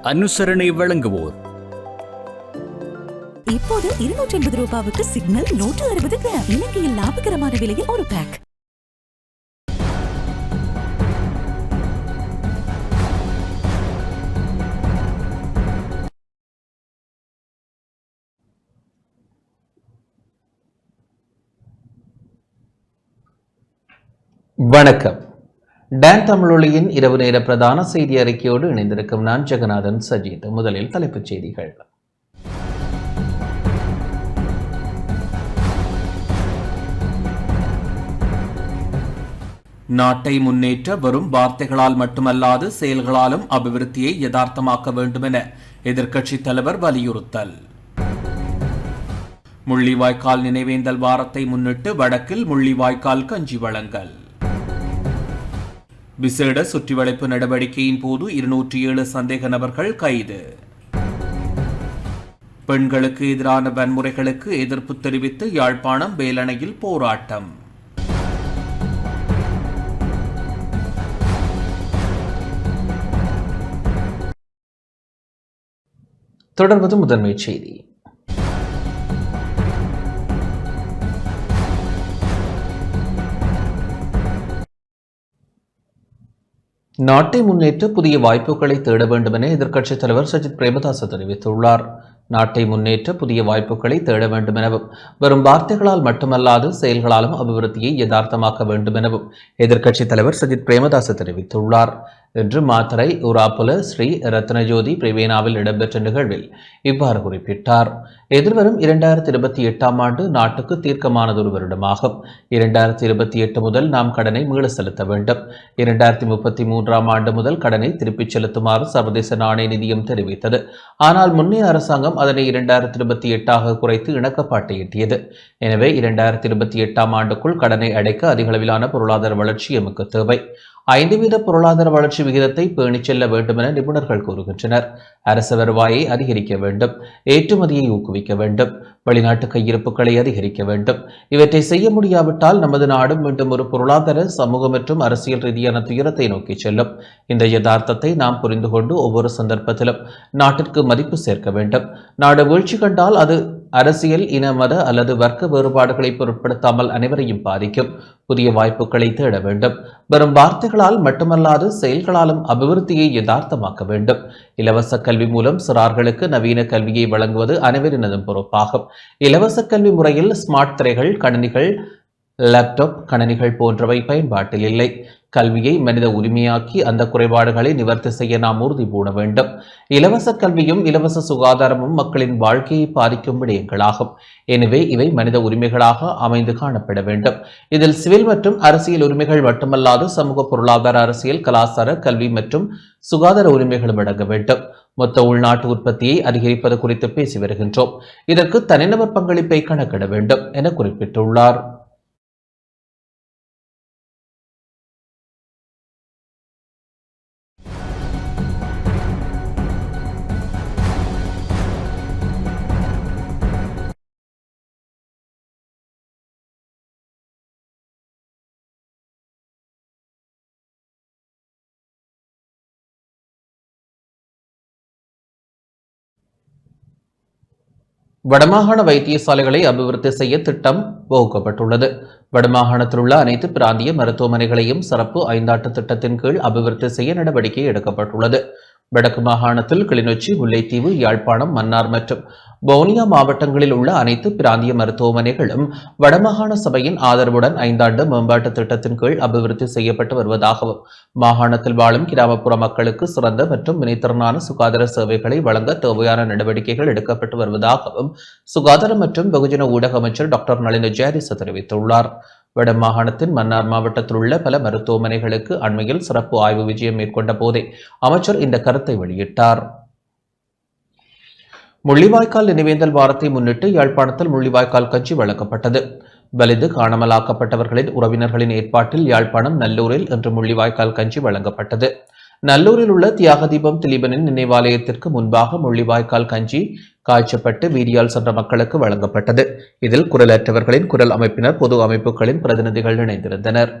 அனுசரணை வழங்குவோர். இப்போது 280 ரூபாவுக்கு சிக்னல் 160 கிராம். இலங்கையில் லாபகரமான விலையில் ஒரு பேக். வணக்கம். டான் தமிழொலியின் இரவு நேர பிரதான செய்தி அறிக்கையோடு இணைந்திருக்கும் நான் ஜெகநாதன் சஜித். முதலில் தலைப்புச் செய்திகள். நாட்டை முன்னேற்ற வெறும் வார்த்தைகளால் மட்டுமல்லாது செயல்களாலும் அபிவிருத்தியை யதார்த்தமாக்க வேண்டும் என எதிர்க்கட்சித் தலைவர் வலியுறுத்தல். முள்ளிவாய்க்கால் நினைவேந்தல் வாரத்தை முன்னிட்டு வடக்கில் முள்ளிவாய்க்கால் கஞ்சி வழங்கல். விசேட சுற்றிவளைப்பு நடவடிக்கையின் போது 207 சந்தேக நபர்கள் கைது. பெண்களுக்கு எதிரான வன்முறைகளுக்கு எதிர்ப்பு தெரிவித்து யாழ்ப்பாணம் வேலணையில் போராட்டம். தொடர்வது முதன்மை செய்தி. நாட்டை முன்னேற்ற புதிய வாய்ப்புகளை தேட வேண்டும் என எதிர்க்கட்சித் தலைவர் சஜித் பிரேமதாச தெரிவித்துள்ளார். நாட்டை முன்னேற்ற புதிய வாய்ப்புகளை தேட வேண்டும் எனவும் வெறும் வார்த்தைகளால் மட்டுமல்லாது செயல்களாலும் அபிவிருத்தியை யதார்த்தமாக்க வேண்டும் எனவும் எதிர்க்கட்சித் தலைவர் சஜித் பிரேமதாச தெரிவித்துள்ளார். இன்று மாத்தரை உராப்புல ஸ்ரீ ரத்னஜோதி பிரிவேனாவில் இடம்பெற்ற நிகழ்வில் இவ்வாறு குறிப்பிட்டார். எதிர்வரும் 2028 ஆண்டு நாட்டுக்கு தீர்க்கமானதொரு வருடமாகும். 2028 முதல் நாம் கடனை மீள செலுத்த வேண்டும். 2033 ஆண்டு முதல் கடனை திருப்பிச் செலுத்துமாறு சர்வதேச நாணய நிதியம் தெரிவித்தது. ஆனால் முன்னைய அரசாங்கம் அதனை 2028 குறைத்து இணக்கப்பாட்டை எட்டியது. எனவே 2028 ஆண்டுக்குள் கடனை அடைக்க அதிகளவிலான பொருளாதார வளர்ச்சி எமக்கு தேவை. 5% பொருளாதார வளர்ச்சி விகிதத்தை பேணிச் செல்ல வேண்டும் என நிபுணர்கள் கூறுகின்றனர். அரசு வருவாயை அதிகரிக்க வேண்டும், ஏற்றுமதியை ஊக்குவிக்க வேண்டும், வெளிநாட்டு கையிருப்புகளை அதிகரிக்க வேண்டும். இவற்றை செய்ய முடியாவிட்டால் நமது நாடு மீண்டும் ஒரு பொருளாதார, சமூக மற்றும் அரசியல் ரீதியான துயரத்தை நோக்கி செல்லும். இந்த யதார்த்தத்தை நாம் புரிந்து கொண்டு ஒவ்வொரு சந்தர்ப்பத்திலும் நாட்டிற்கு மதிப்பு சேர்க்க வேண்டும். நாடு வீழ்ச்சி கண்டால் அது அரசியல், இன, மத அல்லது வர்க்க வேறுபாடுகளை பொருட்படுத்தாமல் அனைவரையும் பாதிக்கும். புதிய வாய்ப்புகளை தேட வேண்டும். வெறும் வார்த்தைகளால் மட்டுமல்லாது செயல்களாலும் அபிவிருத்தியை யதார்த்தமாக்க வேண்டும். இலவச கல்வி மூலம் சிறார்களுக்கு நவீன கல்வியை வழங்குவது அனைவரினதும் பொறுப்பாகும். இலவச கல்வி முறையில் ஸ்மார்ட் திரைகள், கணினிகள், லேப்டாப், கணினிகள் போன்றவை பயன்பாட்டில் இல்லை. கல்வியை மனித உரிமையாக்கி அந்த குறைபாடுகளை நிவர்த்தி செய்ய நாம் உறுதி பூண வேண்டும். இலவச கல்வியும் இலவச சுகாதாரமும் மக்களின் வாழ்க்கையை பாதிக்கும் விடயங்களாகும். எனவே இவை மனித உரிமைகளாக அமைந்து காணப்பட வேண்டும். இதில் சிவில் மற்றும் அரசியல் உரிமைகள் மட்டுமல்லாது சமூக, பொருளாதார, அரசியல், கலாச்சார, கல்வி மற்றும் சுகாதார உரிமைகளும் அடங்க வேண்டும். மொத்த உள்நாட்டு உற்பத்தியை அதிகரிப்பது குறித்து பேசி வருகின்றோம். இதற்கு தனிநபர் பங்களிப்பை கணக்கிட வேண்டும் என குறிப்பிட்டுள்ளார். வடமாகாண வைத்தியசாலைகளை அபிவிருத்தி செய்ய திட்டம் வகுக்கப்பட்டுள்ளது. வடமாகாணத்தில் உள்ள அனைத்து பிராந்திய மருத்துவமனைகளையும் சிறப்பு 5 திட்டத்தின் கீழ் அபிவிருத்தி செய்ய நடவடிக்கை எடுக்கப்பட்டுள்ளது. வடக்கு மாகாணத்தில் கிளிநொச்சி, முல்லைத்தீவு, யாழ்ப்பாணம், மன்னார் மற்றும் வவுனியா மாவட்டங்களில் உள்ள அனைத்து பிராந்திய மருத்துவமனைகளும் வடமாகாண சபையின் ஆதரவுடன் 5 மேம்பாட்டு திட்டத்தின் கீழ் அபிவிருத்தி செய்யப்பட்டு வருவதாகவும், மாகாணத்தில் வாழும் கிராமப்புற மக்களுக்கு சிறந்த மற்றும் வினைத்திறனான சுகாதார சேவைகளை வழங்க தேவையான நடவடிக்கைகள் எடுக்கப்பட்டு வருவதாகவும் சுகாதார மற்றும் வெகுஜன ஊடக அமைச்சர் டாக்டர் நளின ஜெயதிச தெரிவித்துள்ளார். வடமாகாணத்தின் மன்னார் மாவட்டத்தில் உள்ள பல மருத்துவமனைகளுக்கு அண்மையில் சிறப்பு ஆய்வு விஜயம் மேற்கொண்ட போதே அமைச்சர் இந்த கருத்தை வெளியிட்டார். முள்ளிவாய்க்கால் நினைவேந்தல் வாரத்தை முன்னிட்டு யாழ்ப்பாணத்தில் முள்ளிவாய்க்கால் கஞ்சி வழங்கப்பட்டது. வலிந்து காணாமலாக்கப்பட்டவர்களின் உறவினர்களின் ஏற்பாட்டில் யாழ்ப்பாணம் நல்லூரில் இன்று முள்ளிவாய்க்கால் கஞ்சி வழங்கப்பட்டது. நல்லூரில் உள்ள தியாகதீபம் திலீபனின் நினைவாலயத்திற்கு முன்பாக முள்ளிவாய்க்கால் கஞ்சி காய்ச்சப்பட்டு வீதியால் சென்ற மக்களுக்கு வழங்கப்பட்டது. இதில் குரலற்றவர்களின் குரல் அமைப்பினர், பொது அமைப்புகளின் பிரதிநிதிகள் இணைந்திருந்தனர்.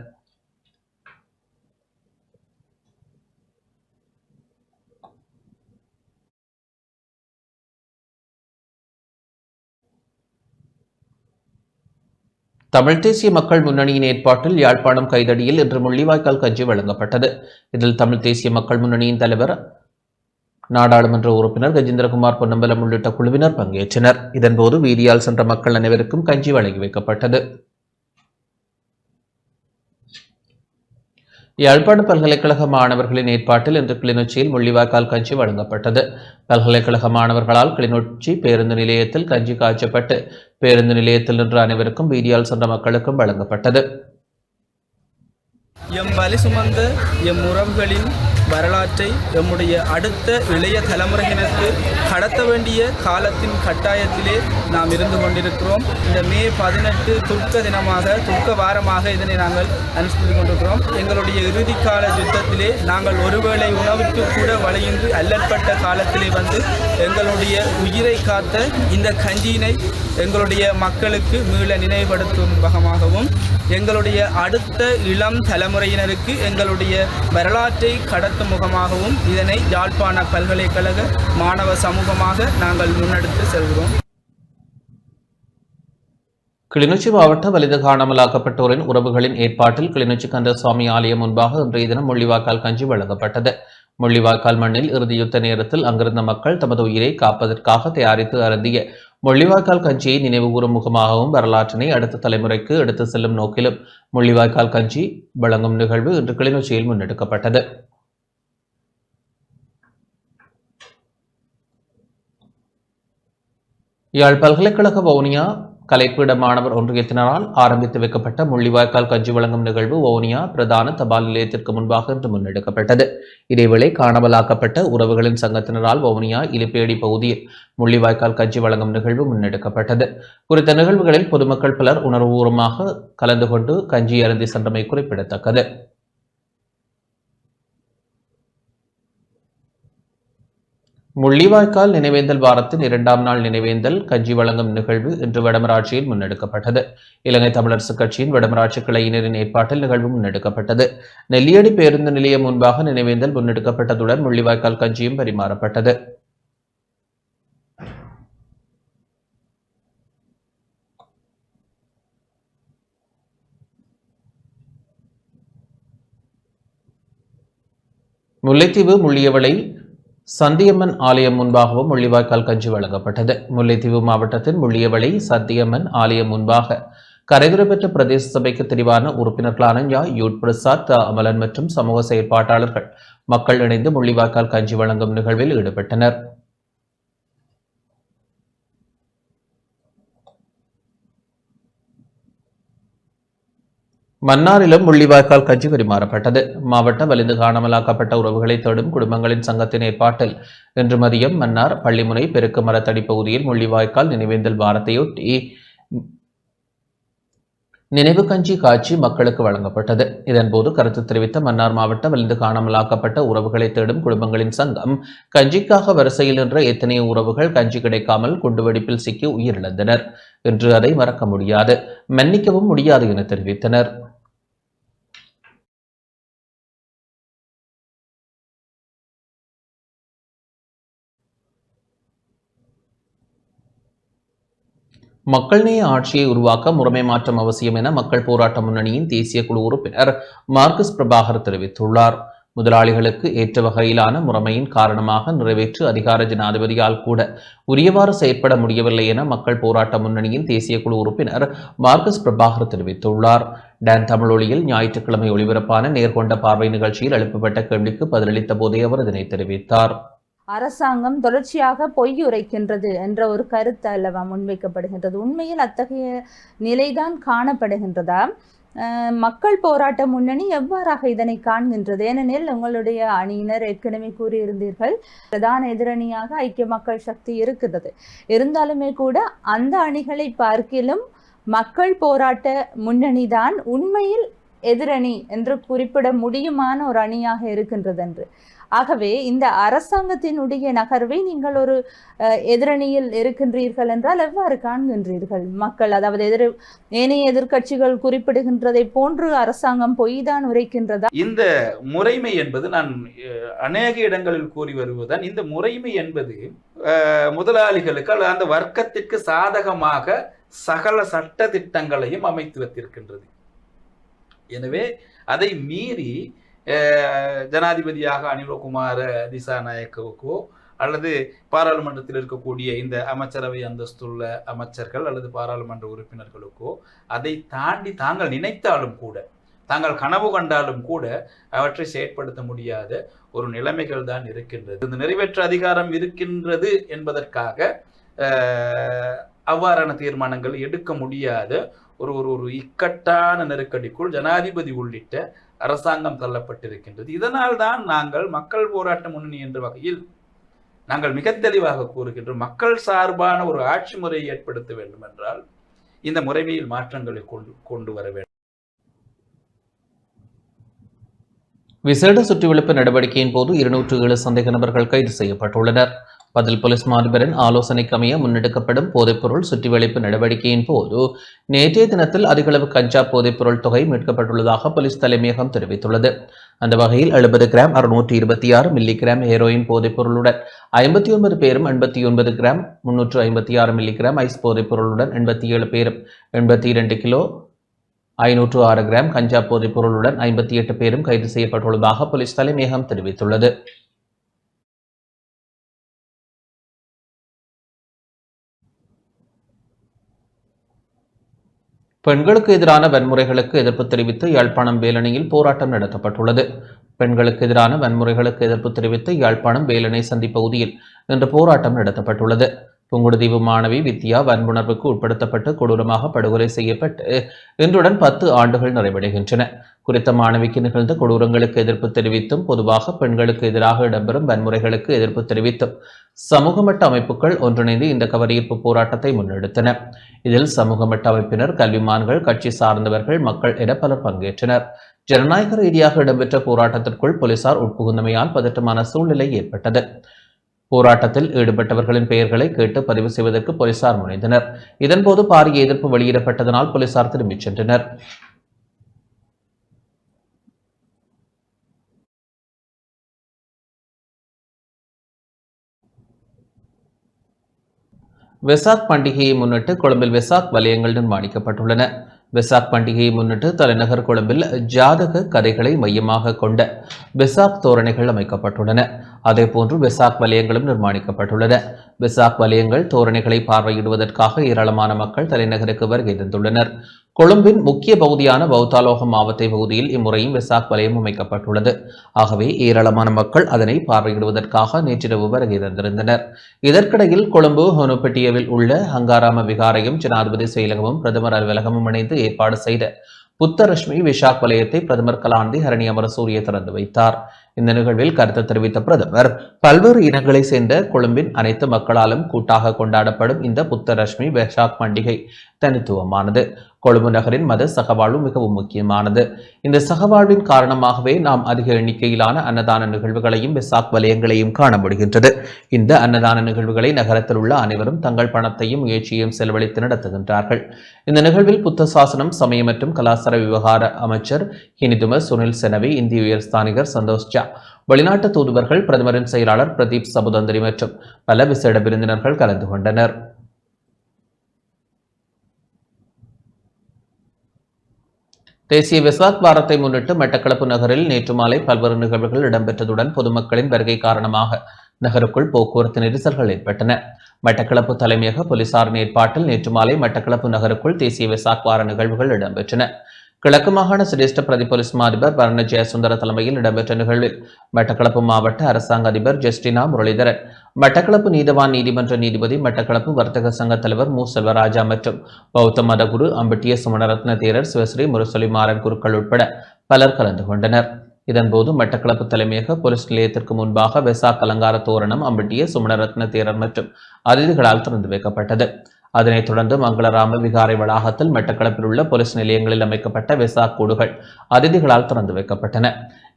தமிழ் தேசிய மக்கள் முன்னணியின் ஏற்பாட்டில் யாழ்ப்பாணம் கைதடியில் இன்று முள்ளிவாய்க்கால் கஞ்சி வழங்கப்பட்டது. இதில் தமிழ் தேசிய மக்கள் முன்னணியின் தலைவர், நாடாளுமன்ற உறுப்பினர் கஜேந்திரகுமார் பொன்னம்பலம் உள்ளிட்ட குழுவினர் பங்கேற்றனர். இதன்போது வீதியால் சென்ற மக்கள் அனைவருக்கும் கஞ்சி வழங்கி வைக்கப்பட்டது. யாழ்ப்பாண பல்கலைக்கழக மாணவர்களின் ஏற்பாட்டில் இன்று கிளிநொச்சியில் முள்ளிவாய்க்கால் கஞ்சி வழங்கப்பட்டது. பல்கலைக்கழக மாணவர்களால் கிளிநொச்சி பேருந்து நிலையத்தில் கஞ்சி காய்ச்சப்பட்டு பேருந்து நிலையத்தில் நின்ற அனைவருக்கும் வீதியால் சென்ற மக்களுக்கும் வழங்கப்பட்டது. எம் வலி சுமந்த எம் உறவுகளின் வரலாற்றை எம்முடைய அடுத்த இளைய தலைமுறையினருக்கு கடத்த வேண்டிய காலத்தின் கட்டாயத்திலே நாம் இருந்து கொண்டிருக்கிறோம். இந்த மே 18 துக்க தினமாக, துக்க வாரமாக இதனை நாங்கள் அனுசரித்துக் கொண்டிருக்கிறோம். எங்களுடைய இறுதிக்கால யுத்தத்திலே நாங்கள் ஒருவேளை உணவுக்கு கூட வழியின்றி அல்லற்பட்ட காலத்திலே வந்து எங்களுடைய உயிரை காத்த இந்த கஞ்சியினை எங்களுடைய மக்களுக்கு மீள நினைவுபடுத்தும் வகமாகவும், எங்களுடைய அடுத்த இளம் தலைமுறையினருக்கு எங்களுடைய வரலாற்றை கடத்தும் முகமாகவும் இதனை யாழ்ப்பாண பல்கலைக்கழக மாணவ சமூகமாக நாங்கள் முன்னெடுத்து செல்கிறோம். கிளிநொச்சி மாவட்ட வலிது காணாமலாக்கப்பட்டோரின் உறவுகளின் ஏற்பாட்டில் கிளிநொச்சி கந்தசுவாமி ஆலயம் முன்பாக இன்றைய தினம் முள்ளிவாய்க்கால் கஞ்சி வழங்கப்பட்டது. முள்ளிவாய்க்கால் மண்ணில் இறுதி யுத்த நேரத்தில் அங்கிருந்த மக்கள் தமது உயிரை காப்பதற்காக தயாரித்து அருந்திய முள்ளிவாய்க்கால் கஞ்சியை நினைவுகூறும் முகமாகவும் வரலாற்றினை அடுத்த தலைமுறைக்கு எடுத்து செல்லும் நோக்கிலும் முள்ளிவாய்க்கால் கஞ்சி வழங்கும் நிகழ்வு இன்று கிளிநொச்சியில் முன்னெடுக்கப்பட்டது. யாழ் பல்கலைக்கழக வவுனியா கலைப்பீட மாணவர் ஒன்றியத்தினரால் ஆரம்பித்து வைக்கப்பட்ட முள்ளிவாய்க்கால் கஞ்சி வழங்கும் நிகழ்வு வவுனியா பிரதான தபால் நிலையத்திற்கு முன்பாக இன்று முன்னெடுக்கப்பட்டது. இதேவேளை காணாமலாக்கப்பட்ட உறவுகளின் சங்கத்தினரால் வவுனியா இலிப்பேடி பகுதியில் முள்ளிவாய்க்கால் கஞ்சி வழங்கும் நிகழ்வு முன்னெடுக்கப்பட்டது. குறித்த நிகழ்வுகளில் பொதுமக்கள் பலர் உணர்வுபூர்வமாக கலந்து கொண்டு கஞ்சி அருந்தி சென்றமை குறிப்பிடத்தக்கது. முள்ளிவாய்க்கால் நினைவேந்தல் வாரத்தின் 2ஆம் நாள் நினைவேந்தல் கஞ்சி வழங்கும் நிகழ்வு இன்று வடமராட்சியில் முன்னெடுக்கப்பட்டது. இலங்கை தமிழரசுக் கட்சியின் வடமராட்சி கிளையினரின் ஏற்பாட்டில் நிகழ்வு முன்னெடுக்கப்பட்டது. நெல்லியடி பேருந்து நிலையம் முன்பாக நினைவேந்தல் முன்னெடுக்கப்பட்டதுடன் முள்ளிவாய்க்கால் கஞ்சியும் பரிமாறப்பட்டது. முல்லைத்தீவு முள்ளியவளை சந்தியம்மன் ஆலயம் முன்பாகவும் முள்ளிவாய்க்கால் கஞ்சி வழங்கப்பட்டது. முல்லைத்தீவு மாவட்டத்தின் முள்ளியவளை சந்தியம்மன் ஆலயம் முன்பாக கரைதுறை பெற்ற பிரதேச சபைக்கு தெரிவான உறுப்பினர்களான யூட் பிரசாத், அமலன் மற்றும் சமூக செயற்பாட்டாளர்கள் மக்கள் இணைந்து முள்ளிவாய்க்கால் கஞ்சி வழங்கும் நிகழ்வில் ஈடுபட்டனர். மன்னாரிலும் முள்ளிவாய்க்கால் கஞ்சி பரிமாறப்பட்டது. மாவட்ட வலிந்து காணாமலாக்கப்பட்ட உறவுகளை தேடும் குடும்பங்களின் சங்கத்தின் ஏற்பாட்டில் இன்று மதியம் மன்னார் பள்ளிமுனை பெருக்கு மரத்தடி பகுதியில் முள்ளிவாய்க்கால் நினைவேந்தல் வாரத்தையொட்டி நினைவு கஞ்சி காட்சி மக்களுக்கு வழங்கப்பட்டது. இதன்போது கருத்து தெரிவித்த மன்னார் மாவட்ட வலிந்து காணாமலாக்கப்பட்ட உறவுகளை தேடும் குடும்பங்களின் சங்கம், கஞ்சிக்காக வரிசையில் நின்ற எத்தனையோ உறவுகள் கஞ்சி கிடைக்காமல் குண்டுவெடிப்பில் சிக்கி உயிரிழந்தனர். இன்று அதை மறக்க முடியாது, மன்னிக்கவும் முடியாது என தெரிவித்தனர். மக்கள் நேய ஆட்சியை உருவாக்க முறைமை மாற்றம் அவசியம் என மக்கள் போராட்ட முன்னணியின் தேசிய குழு உறுப்பினர் மார்க்ஸ் பிரபாகர் தெரிவித்துள்ளார். முதலாளிகளுக்கு ஏற்ற வகையிலான முறைமையின் காரணமாக நிறைவேற்று அதிகார ஜனாதிபதியால் கூட உரியவாறு செயற்பட முடியவில்லை என மக்கள் போராட்ட முன்னணியின் தேசிய குழு உறுப்பினர் மார்க்ஸ் பிரபாகர் தெரிவித்துள்ளார். டான் தமிழொலியில் ஞாயிற்றுக்கிழமை ஒளிபரப்பான நேர்கொண்ட பார்வை நிகழ்ச்சியில் எழுப்பப்பட்ட கேள்விக்கு பதிலளித்த போதே அவர் இதனை தெரிவித்தார். அரசாங்கம் தொடர்ச்சியாக பொய் உரைக்கின்றது என்ற ஒரு கருத்து அல்லவா முன்வைக்கப்படுகின்றது. உண்மையில் அத்தகைய நிலைதான் காணப்படுகின்றதா? மக்கள் போராட்ட முன்னணி எவ்வாறாக இதனை காண்கின்றது? ஏனெனில் உங்களுடைய அணியினர் ஏற்கனவே கூறியிருந்தீர்கள், பிரதான எதிரணியாக ஐக்கிய மக்கள் சக்தி இருக்கிறது. இருந்தாலுமே கூட அந்த அணிகளை பார்க்கிலும் மக்கள் போராட்ட முன்னணி தான் உண்மையில் எதிரணி என்று குறிப்பிட முடியுமான ஒரு அணியாக இருக்கின்றது என்று. ஆகவே இந்த அரசாங்கத்தினுடைய நகர்வை நீங்கள் ஒரு எதிரணியில் இருக்கின்றீர்கள் என்றால் எவ்வாறு காண்கின்றீர்கள்? மக்கள், அதாவது ஏனைய எதிர்க்கட்சிகள் குறிப்பிடுகின்றதை போன்று அரசாங்கம் பொய்தான் உரைக்கின்றதா? இந்த முறைமை என்பது நான் அநேக இடங்களில் கூறி வருவதுதான், இந்த முறைமை என்பது முதலாளிகளுக்கு அல்லது அந்த வர்க்கத்திற்கு சாதகமாக சகல சட்ட திட்டங்களையும் அமைத்து வைத்திருக்கின்றது. எனவே அதை மீறி ஜனாதிபதியாக அனிலகுமார திசாநாயக்கவுக்கோ அல்லது பாராளுமன்றத்தில் இருக்கக்கூடிய இந்த அமைச்சரவை அந்தஸ்துள்ள அமைச்சர்கள் அல்லது பாராளுமன்ற உறுப்பினர்களுக்கோ அதை தாண்டி தாங்கள் நினைத்தாலும் கூட, தாங்கள் கனவு கண்டாலும் கூட அவற்றை செயற்படுத்த முடியாத ஒரு நிலைமைகள் தான் இருக்கின்றது. இந்த நிறைவேற்ற அதிகாரம் இருக்கின்றது என்பதற்காக அவ்வாறான தீர்மானங்கள் எடுக்க முடியாத ஒரு ஒரு ஒரு இக்கட்டான நெருக்கடிக்குள் ஜனாதிபதி உள்ளிட்ட அரசாங்கம் தள்ளப்பட்டிருக்கின்றது. இதனால் தான் நாங்கள் மக்கள் போராட்ட முன்னணி என்ற வகையில் நாங்கள் மிக தெளிவாக கூறுகின்றோம், மக்கள் சார்பான ஒரு ஆட்சி முறையை ஏற்படுத்த வேண்டும் என்றால் இந்த முறைமையில் மாற்றங்களை கொண்டு வர வேண்டும். விசேட சுற்றிவளைப்பு நடவடிக்கையின் போது 207 சந்தேக நபர்கள் கைது செய்யப்பட்டுள்ளனர். பதில் போலீஸ் மாதிபரின் ஆலோசனைக்கமைய முன்னெடுக்கப்படும் போதைப்பொருள் சுற்றிவளைப்பு நடவடிக்கையின் போது நேற்றைய தினத்தில் அதிகளவு கஞ்சா போதைப்பொருள் தொகை மீட்கப்பட்டுள்ளதாக போலீஸ் தலைமையகம் தெரிவித்துள்ளது. அந்த வகையில் 70 கிராம் 626 மில்லிகிராம் ஹெரோயின் போதைப்பொருளுடன் 59 பேரும், 89 கிராம் 356 மில்லிகிராம் ஐஸ் போதைப்பொருளுடன் 87 பேரும், 82 கிலோ 506 கிராம் கஞ்சா போதைப் பொருளுடன் 58 பேரும் கைது செய்யப்பட்டுள்ளதாக போலீஸ் தலைமையகம் தெரிவித்துள்ளது. பெண்களுக்கு எதிரான வன்முறைகளுக்கு எதிர்ப்பு தெரிவித்து யாழ்ப்பாணம் வேலணையில் போராட்டம் நடத்தப்பட்டுள்ளது. பெண்களுக்கு எதிரான வன்முறைகளுக்கு எதிர்ப்பு தெரிவித்து யாழ்ப்பாணம் வேலணை சந்தி பகுதியில் இன்று போராட்டம் நடத்தப்பட்டுள்ளது. புங்குடுதீவு மாணவி வித்யா வன்புணர்வுக்கு உட்படுத்தப்பட்டு கொடூரமாக படுகொலை செய்யப்பட்டு இன்றுடன் 10 ஆண்டுகள் நிறைவடைகின்றன. குறித்த மாணவிக்கு நிகழ்ந்த கொடூரங்களுக்கு எதிர்ப்பு தெரிவித்தும் பொதுவாக பெண்களுக்கு எதிராக இடம்பெறும் வன்முறைகளுக்கு எதிர்ப்பு தெரிவித்தும் சமூக மட்ட அமைப்புகள் ஒன்றிணைந்து இந்த கவனஈர்ப்பு போராட்டத்தை முன்னெடுத்தன. இதில் சமூக மட்ட அமைப்பினர், கல்விமான்கள், கட்சி சார்ந்தவர்கள், மக்கள் என பலர் பங்கேற்றனர். ஜனநாயக ரீதியாக இடம்பெற்ற போராட்டத்திற்குள் போலீசார் உட்புகுந்தமையால் பதற்றமான சூழ்நிலை ஏற்பட்டது. போராட்டத்தில் ஈடுபட்டவர்களின் பெயர்களை கேட்டு பதிவு செய்வதற்கு போலீசார் முனைந்தனர். இதன்போது பாரிய எதிர்ப்பு வெளியிடப்பட்டதனால் போலீசார் திரும்பிச் சென்றனர். வெசாக் பண்டிகையை முன்னிட்டு கொழும்பில் வெசாக் வலயங்கள் நிர்மாணிக்கப்பட்டுள்ளன. வெசாக் பண்டிகையை முன்னிட்டு தலைநகர் கொழும்பில் ஜாதக கதைகளை மையமாக கொண்ட வெசாக் தோரணைகள் அமைக்கப்பட்டுள்ளன. அதேபோன்று வெசாக் வலயங்களும் நிர்மாணிக்கப்பட்டுள்ளன. வெசாக் வலயங்கள் தோரணைகளை பார்வையிடுவதற்காக ஏராளமான மக்கள் தலைநகருக்கு வருகை தந்துள்ளனர். கொழும்பின் முக்கிய பகுதியான பௌத்தாலோகம் மாவட்ட பகுதியில் இம்முறையும் வெசாக் வலயம் அமைக்கப்பட்டுள்ளது. ஆகவே ஏராளமான மக்கள் அதனை பார்வையிடுவதற்காக நேற்றிரவு வருகை தந்திருந்தனர். இதற்கிடையில் கொழும்பு ஹொனுப்பெட்டியவில் உள்ள ஹங்காராம விகாரையும் ஜனாதிபதி செயலகமும் பிரதமர் அலுவலகமும் இணைந்து ஏற்பாடு செய்த புத்தரஷ்மி விஷாக் வலயத்தை பிரதமர் கலாநிதி ஹரணி அமரசூரிய திறந்து வைத்தார். இந்த நிகழ்வில் கருத்து தெரிவித்த பிரதமர், பல்வேறு இனங்களை சேர்ந்த கொழும்பின் அனைத்து மக்களாலும் கூட்டாக கொண்டாடப்படும் இந்த புத்தரஷ்மி விஷாக் பண்டிகை தனித்துவமானது. கொழும்பு நகரின் மத சகவாழ்வு மிகவும் முக்கியமானது. இந்த சகவாழ்வின் காரணமாகவே நாம் அதிக எண்ணிக்கையிலான அன்னதான நிகழ்வுகளையும் வெசாக் வலயங்களையும் காண முடிகின்றது. இந்த அன்னதான நிகழ்வுகளை நகரத்தில் உள்ள அனைவரும் தங்கள் பணத்தையும் முயற்சியையும் செலவழித்து நடத்துகின்றார்கள். இந்த நிகழ்வில் புத்த சாசனம், சமய மற்றும் கலாச்சார விவகார அமைச்சர் ஹினிதும சுனில் செனவி, இந்திய உயர்ஸ்தானிகர் சந்தோஷ் ஜா, வெளிநாட்டு தூதுவர்கள், பிரதமரின் செயலாளர் பிரதீப் சபுதந்திரி மற்றும் பல விசேட விருந்தினர்கள் கலந்து கொண்டனர். தேசிய வெசாக் வாரத்தை முன்னிட்டு மட்டக்களப்பு நகரில் நேற்று மாலை பல்வேறு நிகழ்வுகள் இடம்பெற்றதுடன் பொதுமக்களின் வருகை காரணமாக நகருக்குள் போக்குவரத்து நெரிசல்கள் ஏற்பட்டன. மட்டக்களப்பு தலைமையக போலீசாரின் ஏற்பாட்டில் நேற்று மாலை மட்டக்களப்பு நகருக்குள் தேசிய வெசாக் வார நிகழ்வுகள் இடம்பெற்றன. கிழக்கு மாகாண சிரேஷ்ட பிரதி போலீஸ் அதிபர் வர்ண ஜெயசுந்தர தலைமையில் இடம்பெற்ற நிகழ்வில் மட்டக்களப்பு மாவட்ட அரசாங்க அதிபர் ஜஸ்டினா முரளிதரன், மட்டக்களப்பு நீதவான் நீதிமன்ற நீதிபதி, மட்டக்களப்பு வர்த்தக சங்க தலைவர் மு செல்வராஜா மற்றும் பௌத்த மதகுரு அம்பட்டிய சுமணரத்ன தேரர், சிவஸ்ரீ முரசொலி மாறன் குருக்கள் உட்பட பலர் கலந்து கொண்டனர். இதன்போது மட்டக்களப்பு தலைமையக போலீஸ் நிலையத்திற்கு முன்பாக வெசாக் அலங்கார தோரணம் அம்பட்டிய சுமணரத்ன தேரர் மற்றும் அதிதிகளால் திறந்து வைக்கப்பட்டது. அதனைத் தொடர்ந்து மங்களராம விகாரை வளாகத்தில் மட்டக்களப்பில் உள்ள போலீஸ் நிலையங்களில் அமைக்கப்பட்ட வெசாக் கூடுகள் அதிதிகளால் திறந்து வைக்கப்பட்டன.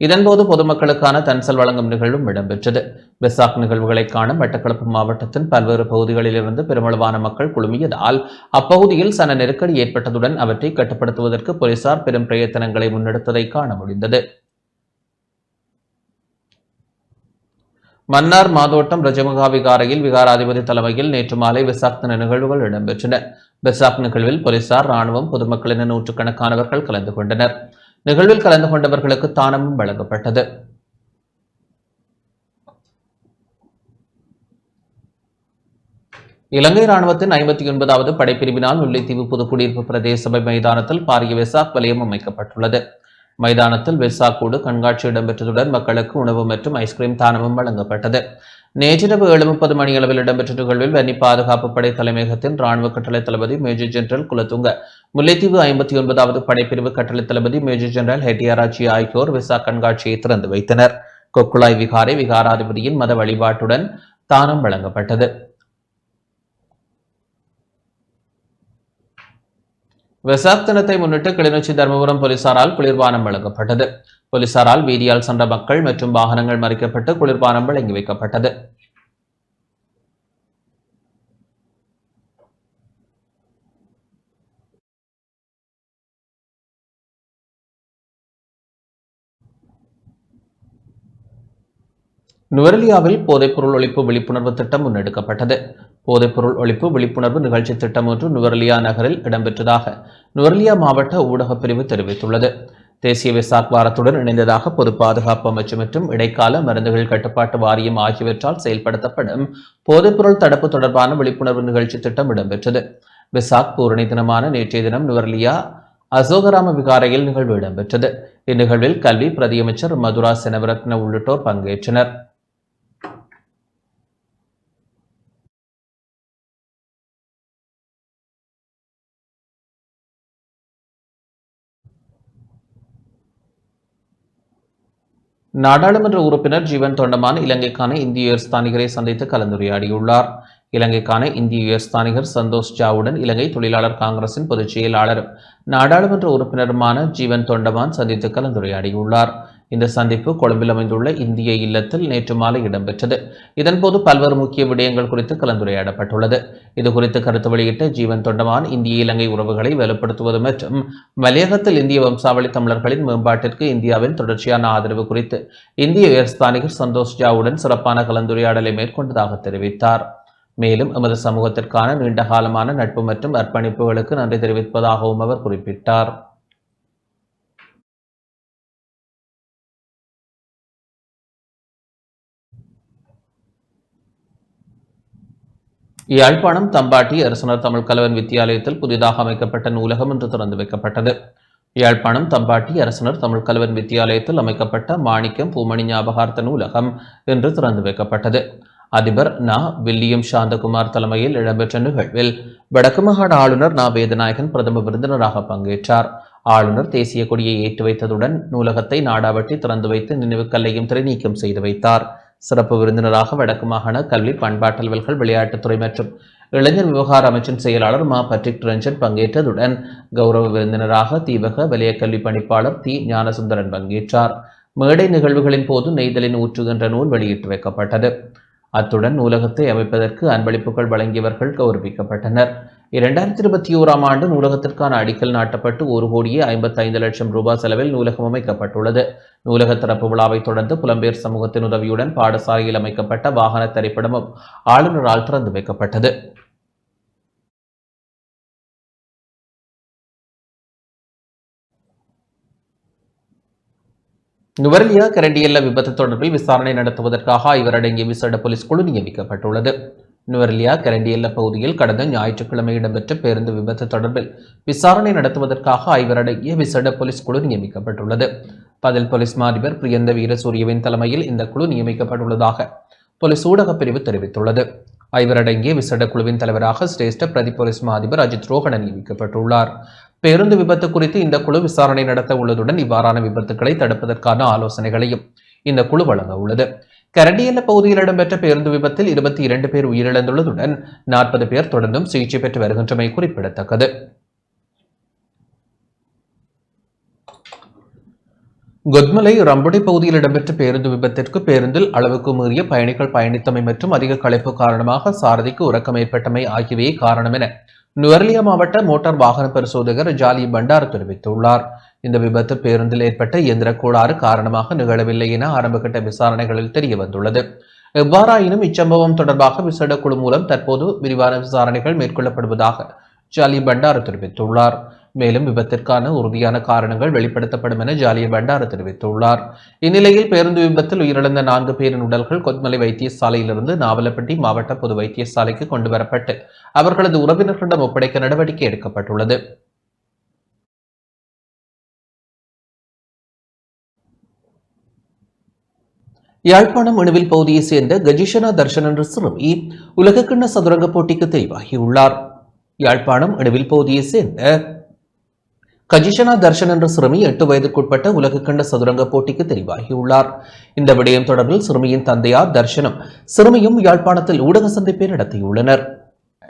இதன்போது பொதுமக்களுக்கான தன்சல் வழங்கும் நிகழ்வும் இடம்பெற்றது. வெசாக் நிகழ்வுகளை காண மட்டக்களப்பு மாவட்டத்தின் பல்வேறு பகுதிகளில் இருந்து பெருமளவான மக்கள் குழுமியதால் அப்பகுதியில் சன நெருக்கடி ஏற்பட்டதுடன் அவற்றை கட்டுப்படுத்துவதற்கு போலீசார் பெரும் பிரயத்தனங்களை முன்னெடுத்ததை காண முடிந்தது. மன்னார் மாதோட்டம் ரஜமுகா விகாரையில் விகாராதிபதி தலைமையில் நேற்று மாலை வெசாக் தின நிகழ்வுகள் இடம்பெற்றன. வெசாக் நிகழ்வில் போலீசார், ராணுவம், பொதுமக்கள் என நூற்றுக்கணக்கானவர்கள் கலந்து கொண்டனர். நிகழ்வில் கலந்து கொண்டவர்களுக்கு தானமும் வழங்கப்பட்டது. இலங்கை ராணுவத்தின் 59வது படைப்பிரிவினால் முல்லைத்தீவு புதுக்குடியிருப்பு பிரதேச சபை மைதானத்தில் பாரிய வெசாக் வலயம் அமைக்கப்பட்டுள்ளது. மைதானத்தில் வெசாக் கூடு கண்காட்சி இடம்பெற்றதுடன் மக்களுக்கு உணவு மற்றும் ஐஸ்கிரீம் தானமும் வழங்கப்பட்டது. நேற்றிரவு 7:30 மணியளவில் இடம்பெற்ற நிகழ்வில் வன்னி பாதுகாப்பு படை தலைமையகத்தின் ராணுவ கட்டளை தளபதி மேஜர் ஜெனரல் குலத்துங்க, முல்லைத்தீவு 59வது படைப்பிரிவு கட்டளை தளபதி மேஜர் ஜெனரல் ஹெட்டியாராச்சி ஆகியோர் வெசாக் கண்காட்சியை திறந்து வைத்தனர். கொக்குளாய் விகாரை விகாராதிபதியின் மத வழிபாட்டுடன் தானம் வழங்கப்பட்டது. வெசாக் தினத்தை முன்னிட்டு கிளிநொச்சி தர்மபுரம் போலீசாரால் குளிர்பானம் வழங்கப்பட்டது. போலீசாரால் வீதியால் சென்ற மக்கள் மற்றும் வாகனங்கள் மறிக்கப்பட்டு குளிர்பானம் வழங்கி வைக்கப்பட்டது. நுவரெலியாவில் போதைப்பொருள் ஒழிப்பு விழிப்புணர்வு திட்டம் முன்னெடுக்கப்பட்டது. போதைப்பொருள் ஒழிப்பு விழிப்புணர்வு நிகழ்ச்சி திட்டம் ஒன்று நுவரெலியா நகரில் இடம்பெற்றதாக நுவரெலியா மாவட்ட ஊடகப் பிரிவு தெரிவித்துள்ளது. தேசிய வெசாக் வாரத்துடன் இணைந்ததாக பொது பாதுகாப்பு அமைச்சு மற்றும் இடைக்கால மருந்துகள் கட்டுப்பாட்டு வாரியம் ஆகியவற்றால் செயல்படுத்தப்படும் போதைப்பொருள் தடுப்பு தொடர்பான விழிப்புணர்வு நிகழ்ச்சி திட்டம் இடம்பெற்றது. வெசாக் பூரணி தினமான நேற்றைய தினம் நுவரெலியா அசோகராம விகாரையில் நிகழ்வு இடம்பெற்றது. இந்நிகழ்வில் கல்வி பிரதியமைச்சர் மதுரா செனவரத்ன உள்ளிட்டோர் பங்கேற்றனர். நாடாளுமன்ற உறுப்பினர் ஜீவன் தொண்டமான் இலங்கைக்கான இந்திய உயர்ஸ்தானிகரை சந்தித்து கலந்துரையாடியுள்ளார். இலங்கைக்கான இந்திய உயர்ஸ்தானிகர் சந்தோஷ் ஜாவுடன் இலங்கை தொழிலாளர் காங்கிரசின் பொதுச் செயலாளரும் நாடாளுமன்ற உறுப்பினருமான ஜீவன் தொண்டமான் சந்தித்து கலந்துரையாடியுள்ளார். இந்த சந்திப்பு கொழும்பில் அமைந்துள்ள இந்திய இல்லத்தில் நேற்று மாலை இடம்பெற்றது. இதன்போது பல்வேறு முக்கிய விடயங்கள் குறித்து கலந்துரையாடப்பட்டுள்ளது. இதுகுறித்து கருத்து வெளியிட்ட ஜீவன் தொண்டமான் இந்திய இலங்கை உறவுகளை வலுப்படுத்துவது மற்றும் மலையகத்தில் இந்திய வம்சாவளி தமிழர்களின் மேம்பாட்டிற்கு இந்தியாவின் தொடர்ச்சியான ஆதரவு குறித்து இந்திய உயர்ஸ்தானிகர் சந்தோஷ் ஜாவுடன் சிறப்பான கலந்துரையாடலை மேற்கொண்டதாக தெரிவித்தார். மேலும் எமது சமூகத்திற்கான நீண்டகாலமான நட்பு மற்றும் அர்ப்பணிப்புகளுக்கு நன்றி தெரிவிப்பதாகவும் அவர் குறிப்பிட்டார். யாழ்ப்பாணம் தம்பாட்டி அரசனர் தமிழ் கலவன் வித்தியாலயத்தில் புதிதாக அமைக்கப்பட்ட நூலகம் இன்று திறந்து வைக்கப்பட்டது. யாழ்ப்பாணம் தம்பாட்டி அரசனர் தமிழ் கலவன் வித்தியாலயத்தில் அமைக்கப்பட்ட மாணிக்கம் பூமணி ஞாபகார்த்த நூலகம் இன்று திறந்து வைக்கப்பட்டது. அதிபர் வில்லியம் சாந்தகுமார் தலைமையில் இடம்பெற்ற நிகழ்வில் வடக்கு மாகாண ஆளுநர் வேதநாயகன் பிரதம விருந்தினராக பங்கேற்றார். ஆளுநர் தேசிய கொடியை ஏற்றி வைத்ததுடன் நூலகத்தை நாடாவட்டி திறந்து வைத்து நினைவுக்கல்லையும் திரைநீக்கம் செய்து வைத்தார். சிறப்பு விருந்தினராக வடக்கு மாகாண கல்வி, பண்பாட்டு அலுவல்கள், விளையாட்டுத்துறை மற்றும் இளைஞர் விவகார அமைச்சின் செயலாளர் பட்ரிக் ரஞ்சன் பங்கேற்றதுடன் கௌரவ விருந்தினராக தீவக வலய கல்வி பணிப்பாளர் ஞானசுந்தரன் பங்கேற்றார். மேடை நிகழ்வுகளின் போது நெய்தலின் ஊற்று என்ற நூல் வெளியிட்டு வைக்கப்பட்டது. அத்துடன் நூலகத்தை அமைப்பதற்கு அன்பளிப்புகள் வழங்கியவர்கள் கௌரவிக்கப்பட்டனர். 2021ஆம் ஆண்டு நூலகத்திற்கான அடிக்கல் நாட்டப்பட்டு 1,55,00,000 ரூபாய் செலவில் நூலகம் அமைக்கப்பட்டுள்ளது. நூலக திறப்பு விழாவை தொடர்ந்து புலம்பெயர் சமூகத்தின் உதவியுடன் பாடசாலையில் அமைக்கப்பட்ட வாகன திரைப்படமும் ஆளுநரால் திறந்து வைக்கப்பட்டது. நுவரெலியா கரண்டியல்ல விபத்து தொடர்பில் விசாரணை நடத்துவதற்காக இவரடங்கிய விசேட போலீஸ் குழு நியமிக்கப்பட்டுள்ளது. நுவரெலியா கரண்டியல்ல பகுதியில் கடந்த ஞாயிற்றுக்கிழமை இடம்பெற்ற பேருந்து விபத்து தொடர்பில் விசாரணை நடத்துவதற்காக ஐவரடங்கிய விசேட போலீஸ் குழு நியமிக்கப்பட்டுள்ளது. பதில் போலீஸ் மாதிபர் பிரியந்த வீரசூரியவின் தலைமையில் இந்த குழு நியமிக்கப்பட்டுள்ளதாக போலீஸ் ஊடகப் பிரிவு தெரிவித்துள்ளது. ஐவரடங்கிய விசேட குழுவின் தலைவராக சிரேஷ்ட பிரதி போலீஸ் மாதிபர் அஜித் ரோஹண நியமிக்கப்பட்டுள்ளார். பேருந்து விபத்து குறித்து இந்த குழு விசாரணை நடத்த உள்ளதுடன் இவ்வாறான விபத்துக்களை தடுப்பதற்கான ஆலோசனைகளையும் இந்த குழு வழங்க உள்ளது. கரண்டியல்ல பகுதியில் இடம்பெற்ற பேருந்து விபத்தில் 22 பேர் உயிரிழந்துள்ளதுடன் 40 பேர் தொடர்ந்தும் சிகிச்சை பெற்று வருகின்றமை குறிப்பிடத்தக்கது. கொத்மலை ரம்புடை பகுதியில் இடம்பெற்ற பேருந்து விபத்திற்கு பேருந்தில் அளவுக்கு மீறிய பயணிகள் பயணித்தமை மற்றும் அதிக களைப்பு காரணமாக சாரதிக்கு உறக்கம் ஏற்பட்டமை ஆகியவையே காரணம் என நுவரெலியா மாவட்ட மோட்டார் வாகன பரிசோதகர் ஜாலி பண்டார் தெரிவித்துள்ளார். இந்த விபத்து பேருந்தில் ஏற்பட்ட இயந்திர கோளாறு காரணமாக நிகழவில்லை என ஆரம்பகட்ட விசாரணைகளில் தெரிய வந்துள்ளது. எவ்வாறாயினும் இச்சம்பவம் தொடர்பாக விசேட குழு மூலம் தற்போது விரிவான விசாரணைகள் மேற்கொள்ளப்படுவதாக ஜாலிய பண்டார தெரிவித்துள்ளார். மேலும் விபத்திற்கான உறுதியான காரணங்கள் வெளிப்படுத்தப்படும் என ஜாலிய பண்டார தெரிவித்துள்ளார். இந்நிலையில் பேருந்து விபத்தில் உயிரிழந்த 4 பேரின் உடல்கள் கொத்மலை வைத்தியசாலையிலிருந்து நாவலப்பட்டி மாவட்ட பொது வைத்தியசாலைக்கு கொண்டுவரப்பட்டு அவர்களது உறவினர்களிடம் ஒப்படைக்க நடவடிக்கை எடுக்கப்பட்டுள்ளது. யாழ்ப்பாணம் இணுவில் பகுதியைச் சேர்ந்த கஜிஷனா தர்ஷன் என்ற சிறுமி உலகக்கிண்ண சதுரங்க போட்டிக்கு தெரிவாகியுள்ளார். யாழ்ப்பாணம் இணுவில் பகுதியைச் சேர்ந்த கஜிஷனா தர்ஷன் என்ற சிறுமி 8 வயதுக்குட்பட்ட உலகக்கிண்ண சதுரங்க போட்டிக்கு தெரிவாகியுள்ளார். இந்த விடயம் தொடர்பில் சிறுமியின் தந்தையார் தர்ஷனும் சிறுமியும் யாழ்ப்பாணத்தில் ஊடக சந்திப்பை நடத்தியுள்ளனர்.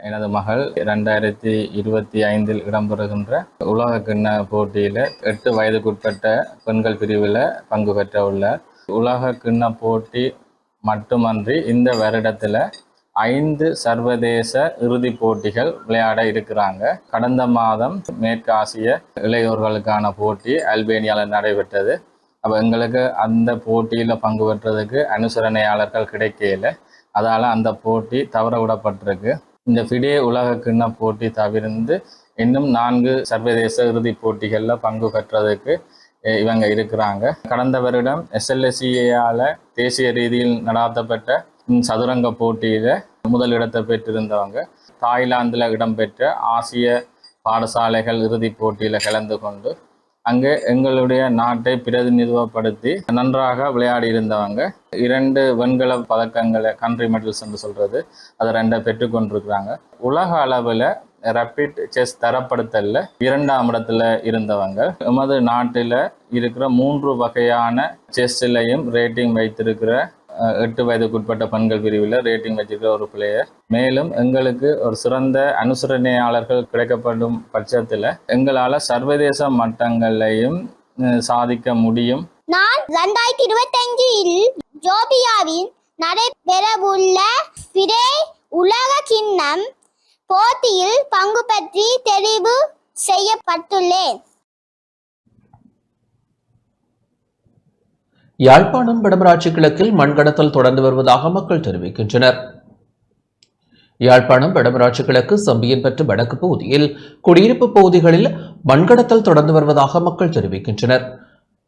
எனது மகள் 2025 இடம்பெறுகின்ற உலகக்கிண்ண போட்டியில் 8 வயதுக்குட்பட்ட பெண்கள் பிரிவில் பங்கு பெற்ற உள்ளார். உலக கிண்ண போட்டி மட்டுமன்றி இந்த வருடத்தில் 5 சர்வதேச இறுதிப் போட்டிகள் விளையாட இருக்கிறாங்க. கடந்த மாதம் மேற்கு ஆசிய இளையோர்களுக்கான போட்டி அல்பேனியாவில் நடைபெற்றது. அப்போ எங்களுக்கு அந்த போட்டியில் பங்கு பெற்றதுக்கு அனுசரணையாளர்கள் கிடைக்கல. அதால் அந்த போட்டி தவற விடப்பட்டிருக்கு. இந்த ஃபிடே உலக கிண்ண போட்டி தவிர்த்து இன்னும் 4 சர்வதேச இறுதிப் போட்டிகளில் பங்கு பெற்றதுக்கு இவங்க இருக்கிறாங்க. கடந்த வருடம் SLSEAல தேசிய ரீதியில் நடாத்தப்பட்ட சதுரங்க போட்டியில் முதலிடத்தை பெற்றிருந்தவங்க தாய்லாந்தில் இடம்பெற்ற ஆசிய பாடசாலைகள் இறுதிப் போட்டியில் கலந்து கொண்டு அங்கே எங்களுடைய நாட்டை பிரதிநிதித்துவப்படுத்தி நன்றாக விளையாடி இருந்தவங்க 2 வெண்கல பதக்கங்களை கண்ட்ரி மெடல்ஸ் என்று சொல்றது அதை 2 பெற்றுக்கொண்டிருக்கிறாங்க. உலக அளவில் ரேபிட் செஸ் தரப்படுத்தல 2ஆம் இடத்துல இருந்தவங்க. எமது நாட்டில் இருக்கிற 3 வகையான செஸ்லையும் ரேட்டிங் வைத்திருக்கிற 8 வயதுக்குட்பட்ட பெண்கள் பிரிவில் ரேட்டிங் வச்சிருக்கிற ஒரு பிளேயர். மேலும் எங்களுக்கு ஒரு சிறந்த அனுசரணையாளர்கள் கிடைக்கப்படும் பட்சத்தில் எங்களால் சர்வதேச மட்டங்களையும் சாதிக்க முடியும். நான் 2025 ஜோபியாவில் நடைபெறவுள்ள ஃபிடே உலக கிண்ணம் போட்டியில் பங்கு பற்றி தெரிவு செய்யப்பட்டுள்ளேன். யாழ்ப்பாணம் வடமராட்சி கிழக்கில் மண்கடத்தல் தொடர்ந்து வருவதாக மக்கள் தெரிவிக்கின்றனர். யாழ்ப்பாணம் வடமராட்சி கிழக்கு சம்பியன்பற்று வடக்கு பகுதியில் குடியிருப்பு பகுதிகளில் மண்கடத்தல் தொடர்ந்து வருவதாக மக்கள் தெரிவிக்கின்றனர்.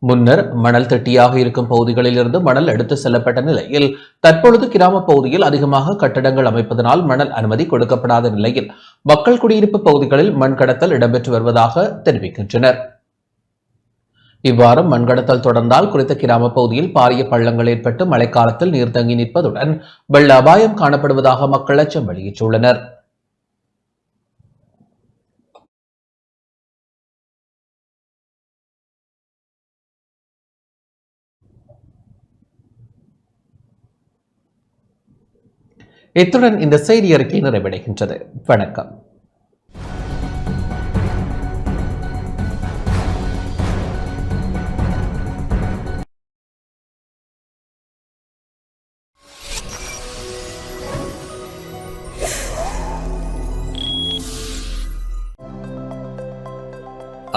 முன்னர் மணல் திட்டியாக இருக்கும் பகுதிகளில் இருந்து மணல் எடுத்து செல்லப்பட்ட நிலையில் தற்பொழுது கிராம பகுதியில் அதிகமாக கட்டடங்கள் அமைப்பதனால் மணல் அனுமதி கொடுக்கப்படாத நிலையில் மக்கள் குடியிருப்பு பகுதிகளில் மண்கடத்தல் இடம்பெற்று வருவதாக தெரிவிக்கின்றனர். இவ்வாறு மண்கடத்தல் தொடர்ந்தால் குறித்த கிராம பகுதியில் பாரிய பள்ளங்கள் ஏற்பட்டு மழைக்காலத்தில் நீர் தங்கி நிற்பதுடன் வெள்ள அபாயம் காணப்படுவதாக மக்கள் அச்சம் வெளியிட்டுள்ளனர். இத்துடன் இந்த செய்தி அறிக்கை நிறைவடைகின்றது. வணக்கம்.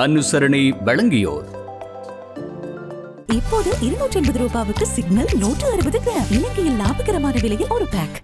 அனுசரணை வழங்கியோர் இப்போது 280 ரூபாவுக்கு சிக்னல் 160 கிராம். இலங்கையில் லாபகரமான விலையில் ஒரு பேக்.